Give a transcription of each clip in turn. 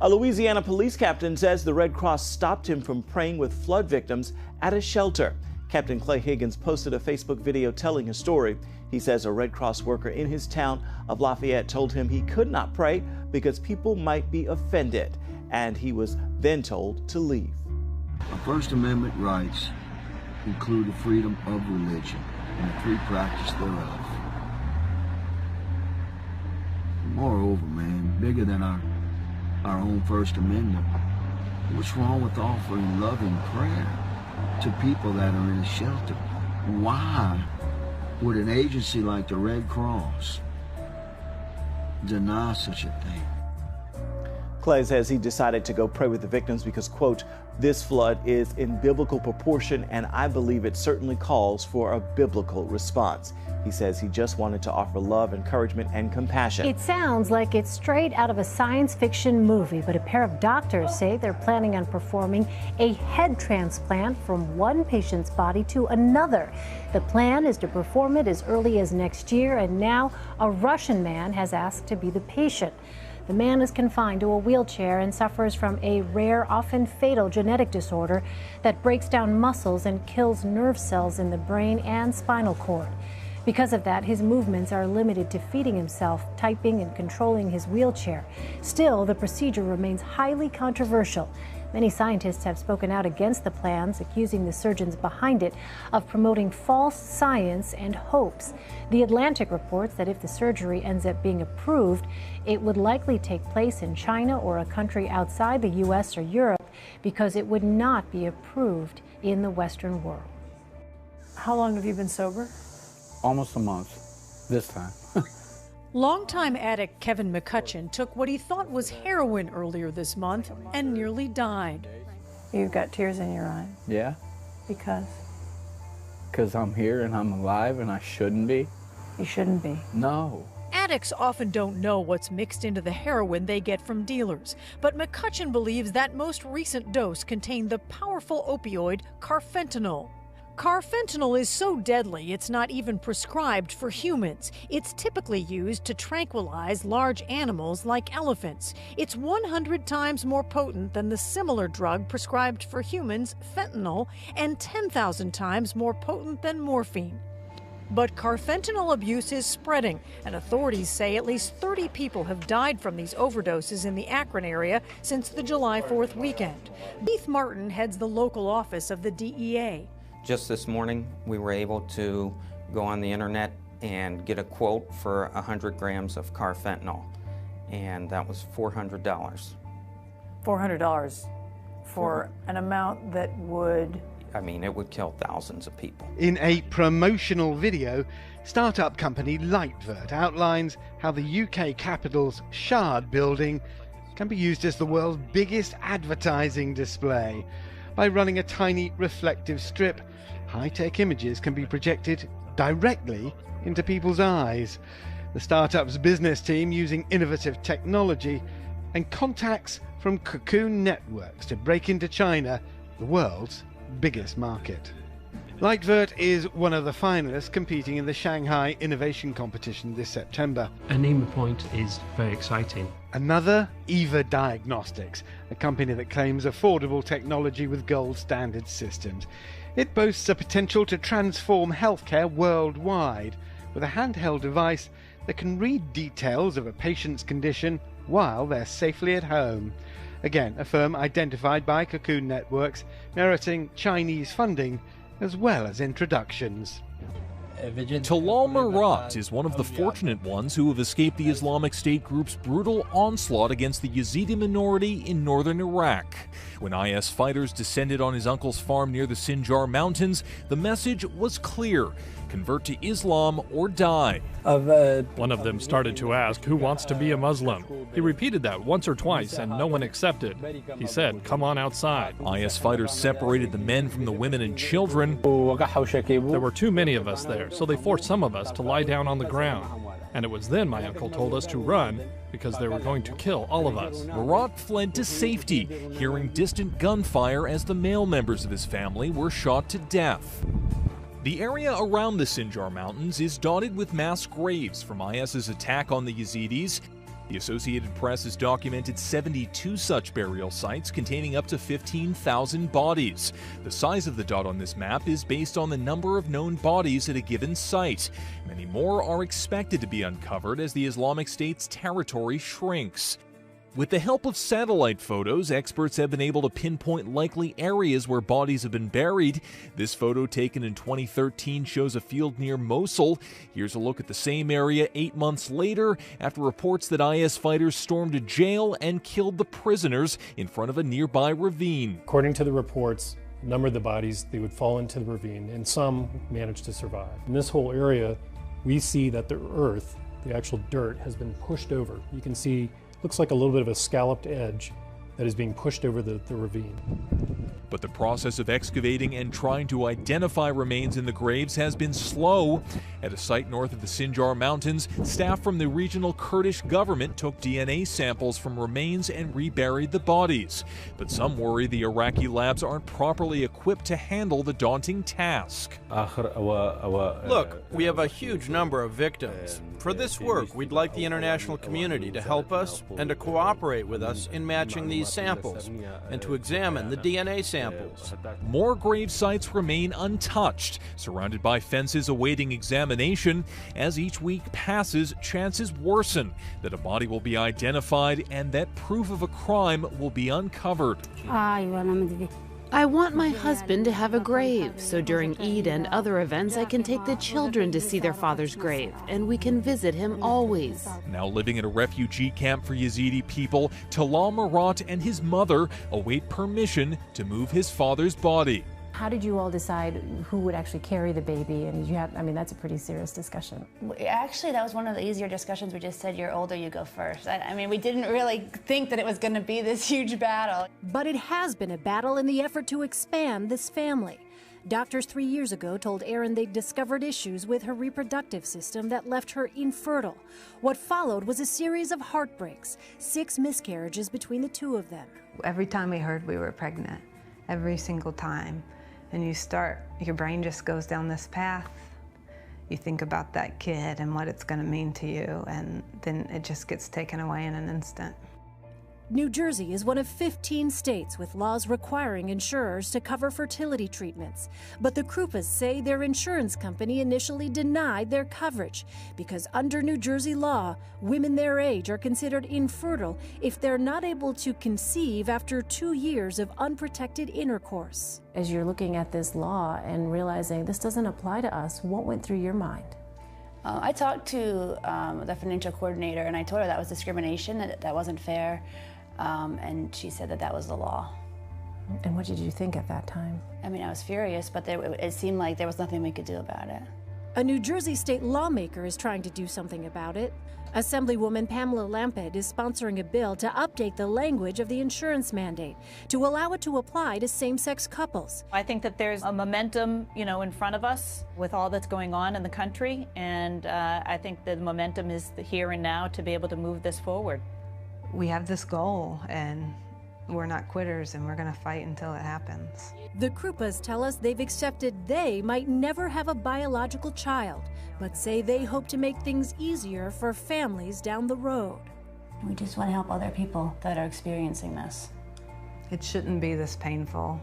A Louisiana police captain says the Red Cross stopped him from praying with flood victims at a shelter. Captain Clay Higgins posted a Facebook video telling his story. He says a Red Cross worker in his town of Lafayette told him he could not pray because people might be offended, and he was then told to leave. Our First Amendment rights include the freedom of religion and the free practice thereof. Moreover, man, bigger than our own First Amendment, what's wrong with offering loving prayer to people that are in a shelter? Why would an agency like the Red Cross deny such a thing? Clay says he decided to go pray with the victims because, quote, this flood is in biblical proportion and I believe it certainly calls for a biblical response. He says he just wanted to offer love, encouragement, and compassion. It sounds like it's straight out of a science fiction movie, but a pair of doctors say they're planning on performing a head transplant from one patient's body to another. The plan is to perform it as early as next year, and now a Russian man has asked to be the patient. The man is confined to a wheelchair and suffers from a rare, often fatal genetic disorder that breaks down muscles and kills nerve cells in the brain and spinal cord. Because of that, his movements are limited to feeding himself, typing, and controlling his wheelchair. Still, the procedure remains highly controversial. Many scientists have spoken out against the plans, accusing the surgeons behind it of promoting false science and hopes. The Atlantic reports that if the surgery ends up being approved, it would likely take place in China or a country outside the U.S. or Europe because it would not be approved in the Western world. How long have you been sober? Almost a month this time. Longtime addict Kevin McCutcheon took what he thought was heroin earlier this month and nearly died. You've got tears in your eyes. Yeah. Because? Because I'm here and I'm alive and I shouldn't be. You shouldn't be. No. Addicts often don't know what's mixed into the heroin they get from dealers, but McCutcheon believes that most recent dose contained the powerful opioid carfentanil. Carfentanil is so deadly it's not even prescribed for humans. It's typically used to tranquilize large animals like elephants. It's 100 times more potent than the similar drug prescribed for humans, fentanyl, and 10,000 times more potent than morphine. But carfentanil abuse is spreading, and authorities say at least 30 people have died from these overdoses in the Akron area since the July 4th weekend. Keith Martin heads the local office of the DEA. Just this morning, we were able to go on the internet and get a quote for 100 grams of carfentanil, and that was $400. $400 for an amount that would... I mean, it would kill thousands of people. In a promotional video, startup company Lightvert outlines how the UK capital's Shard building can be used as the world's biggest advertising display. By running a tiny reflective strip, high-tech images can be projected directly into people's eyes. The startup's business team using innovative technology and contacts from Cocoon Networks to break into China, the world's biggest market. Lightvert is one of the finalists competing in the Shanghai Innovation Competition this September. Anima Point is very exciting. Another, Eva Diagnostics, a company that claims affordable technology with gold standard systems. It boasts a potential to transform healthcare worldwide with a handheld device that can read details of a patient's condition while they're safely at home. Again, a firm identified by Cocoon Networks, meriting Chinese funding as well as introductions. Talal Murat is one of the fortunate ones who have escaped the Islamic State group's brutal onslaught against the Yazidi minority in northern Iraq. When IS fighters descended on his uncle's farm near the Sinjar Mountains, the message was clear: convert to Islam or die. One of them started to ask, "Who wants to be a Muslim?" He repeated that once or twice and no one accepted. He said, "Come on outside." IS fighters separated the men from the women and children. There were too many of us there, so they forced some of us to lie down on the ground. And it was then my uncle told us to run because they were going to kill all of us. Murat fled to safety, hearing distant gunfire as the male members of his family were shot to death. The area around the Sinjar Mountains is dotted with mass graves from IS's attack on the Yazidis. The Associated Press has documented 72 such burial sites containing up to 15,000 bodies. The size of the dot on this map is based on the number of known bodies at a given site. Many more are expected to be uncovered as the Islamic State's territory shrinks. With the help of satellite photos, experts have been able to pinpoint likely areas where bodies have been buried. This photo, taken in 2013, shows a field near Mosul. Here's a look at the same area 8 months later, after reports that IS fighters stormed a jail and killed the prisoners in front of a nearby ravine. According to the reports, a number of the bodies, they would fall into the ravine, and some managed to survive. In this whole area, we see that the earth, the actual dirt, has been pushed over. You can see looks like a little bit of a scalloped edge that is being pushed over the ravine. But the process of excavating and trying to identify remains in the graves has been slow. At a site north of the Sinjar Mountains, staff from the regional Kurdish government took DNA samples from remains and reburied the bodies. But some worry the Iraqi labs aren't properly equipped to handle the daunting task. Look, we have a huge number of victims. For this work, we'd like the international community to help us and to cooperate with us in matching these samples and to examine the DNA samples. More grave sites remain untouched, surrounded by fences awaiting examination. As each week passes, chances worsen that a body will be identified and that proof of a crime will be uncovered. I want my husband to have a grave, so during Eid and other events I can take the children to see their father's grave, and we can visit him always. Now living at a refugee camp for Yazidi people, Talal Murat and his mother await permission to move his father's body. How did you all decide who would actually carry the baby? And you have, I mean, that's a pretty serious discussion. Actually, that was one of the easier discussions. We just said, you're older, you go first. I mean, we didn't really think that it was going to be this huge battle. But it has been a battle in the effort to expand this family. Doctors 3 years ago told Erin they'd discovered issues with her reproductive system that left her infertile. What followed was a series of heartbreaks, 6 miscarriages between the two of them. Every time we heard we were pregnant, every single time. And your brain just goes down this path. You think about that kid and what it's going to mean to you, and then it just gets taken away in an instant. New Jersey is one of 15 states with laws requiring insurers to cover fertility treatments. But the Krupas say their insurance company initially denied their coverage because under New Jersey law, women their age are considered infertile if they're not able to conceive after 2 years of unprotected intercourse. As you're looking at this law and realizing this doesn't apply to us, what went through your mind? I talked to the financial coordinator, and I told her that was discrimination, that wasn't fair. And she said that that was the law. And what did you think at that time? I mean, I was furious, but it seemed like there was nothing we could do about it. A New Jersey state lawmaker is trying to do something about it. Assemblywoman Pamela Lamped is sponsoring a bill to update the language of the insurance mandate to allow it to apply to same-sex couples. I think that there's a momentum, in front of us with all that's going on in the country, and I think the momentum is here and now to be able to move this forward. We have this goal, and we're not quitters, and we're going to fight until it happens. The Krupas tell us they've accepted they might never have a biological child, but say they hope to make things easier for families down the road. We just want to help other people that are experiencing this. It shouldn't be this painful.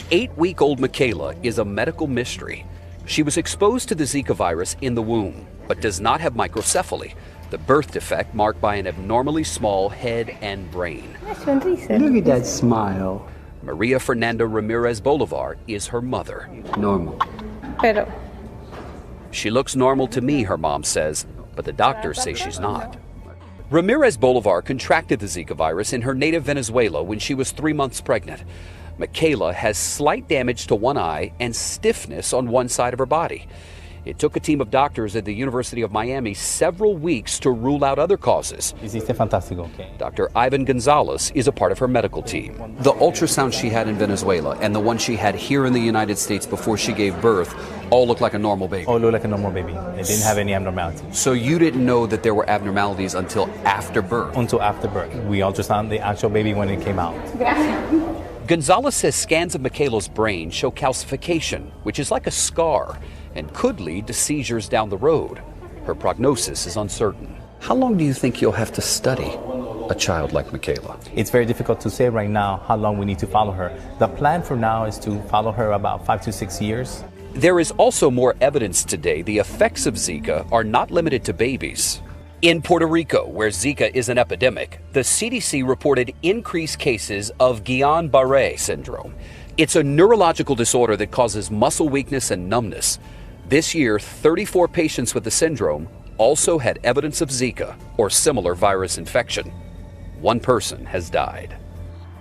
8-week-old Michaela is a medical mystery. She was exposed to the Zika virus in the womb, but does not have microcephaly, the birth defect marked by an abnormally small head and brain. Look at that smile. Maria Fernanda Ramirez Bolivar is her mother. Normal. Pero. She looks normal to me, her mom says, but the doctors say she's not. Ramirez Bolivar contracted the Zika virus in her native Venezuela when she was 3 months pregnant. Michaela has slight damage to one eye and stiffness on one side of her body. It took a team of doctors at the University of Miami several weeks to rule out other causes. Dr. Ivan Gonzalez is a part of her medical team. The ultrasound she had in Venezuela and the one she had here in the United States before she gave birth all looked like a normal baby. All looked like a normal baby. They didn't have any abnormalities. So you didn't know that there were abnormalities until after birth? Until after birth. We ultrasound the actual baby when it came out. Gonzalez says scans of Michaela's brain show calcification, which is like a scar, and could lead to seizures down the road. Her prognosis is uncertain. How long do you think you'll have to study a child like Michaela? It's very difficult to say right now how long we need to follow her. The plan for now is to follow her about 5 to 6 years. There is also more evidence today the effects of Zika are not limited to babies. In Puerto Rico, where Zika is an epidemic, the CDC reported increased cases of Guillain-Barré syndrome. It's a neurological disorder that causes muscle weakness and numbness. This year, 34 patients with the syndrome also had evidence of Zika or similar virus infection. One person has died.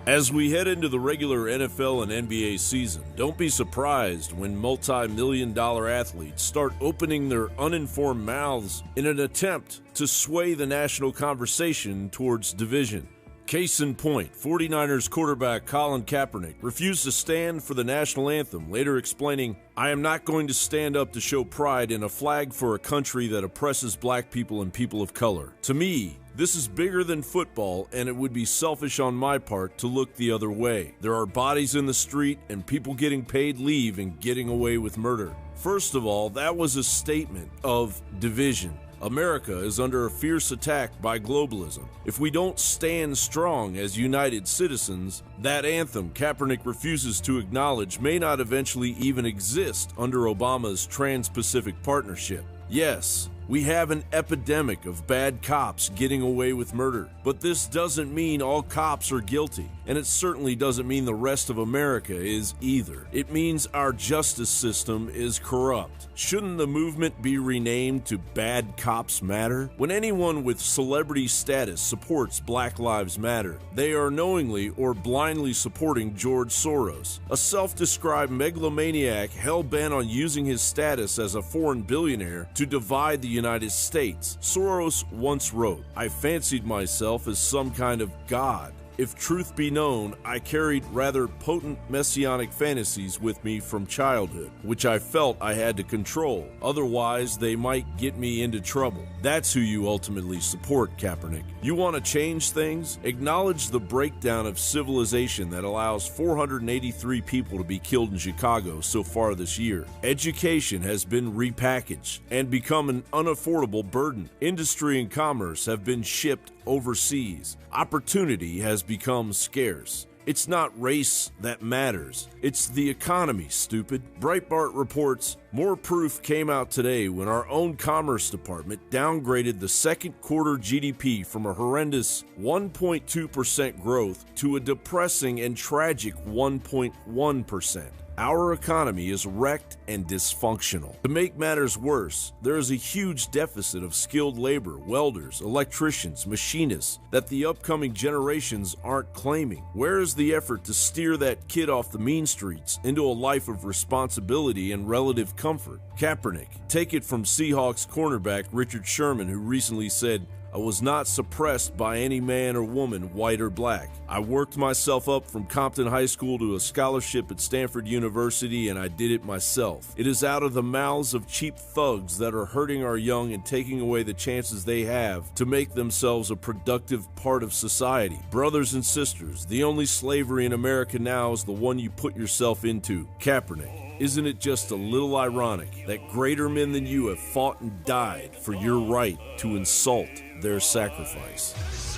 As we head into the regular NFL and NBA season, don't be surprised when multi-million-dollar athletes start opening their uninformed mouths in an attempt to sway the national conversation towards division. Case in point, 49ers quarterback Colin Kaepernick refused to stand for the national anthem, later explaining, "I am not going to stand up to show pride in a flag for a country that oppresses black people and people of color. To me, this is bigger than football, and it would be selfish on my part to look the other way. There are bodies in the street and people getting paid leave and getting away with murder." First of all, that was a statement of division. America is under a fierce attack by globalism. If we don't stand strong as united citizens, that anthem Kaepernick refuses to acknowledge may not eventually even exist under Obama's Trans-Pacific Partnership. Yes, we have an epidemic of bad cops getting away with murder, but this doesn't mean all cops are guilty, and it certainly doesn't mean the rest of America is either. It means our justice system is corrupt. Shouldn't the movement be renamed to Bad Cops Matter? When anyone with celebrity status supports Black Lives Matter, they are knowingly or blindly supporting George Soros, a self-described megalomaniac hell-bent on using his status as a foreign billionaire to divide the United States. Soros once wrote, "I fancied myself as some kind of god. If truth be known, I carried rather potent messianic fantasies with me from childhood, which I felt I had to control. Otherwise, they might get me into trouble." That's who you ultimately support, Kaepernick. You want to change things? Acknowledge the breakdown of civilization that allows 483 people to be killed in Chicago so far this year. Education has been repackaged and become an unaffordable burden. Industry and commerce have been shipped overseas. Opportunity has become scarce. It's not race that matters. It's the economy, stupid. Breitbart reports, more proof came out today when our own Commerce Department downgraded the second quarter GDP from a horrendous 1.2% growth to a depressing and tragic 1.1%. Our economy is wrecked and dysfunctional. To make matters worse, there is a huge deficit of skilled labor, welders, electricians, machinists that the upcoming generations aren't claiming. Where is the effort to steer that kid off the mean streets into a life of responsibility and relative comfort? Kaepernick, take it from Seahawks cornerback Richard Sherman, who recently said, "I was not suppressed by any man or woman, white or black. I worked myself up from Compton High School to a scholarship at Stanford University, and I did it myself. It is out of the mouths of cheap thugs that are hurting our young and taking away the chances they have to make themselves a productive part of society. Brothers and sisters, the only slavery in America now is the one you put yourself into." Kaepernick, isn't it just a little ironic that greater men than you have fought and died for your right to insult their sacrifice?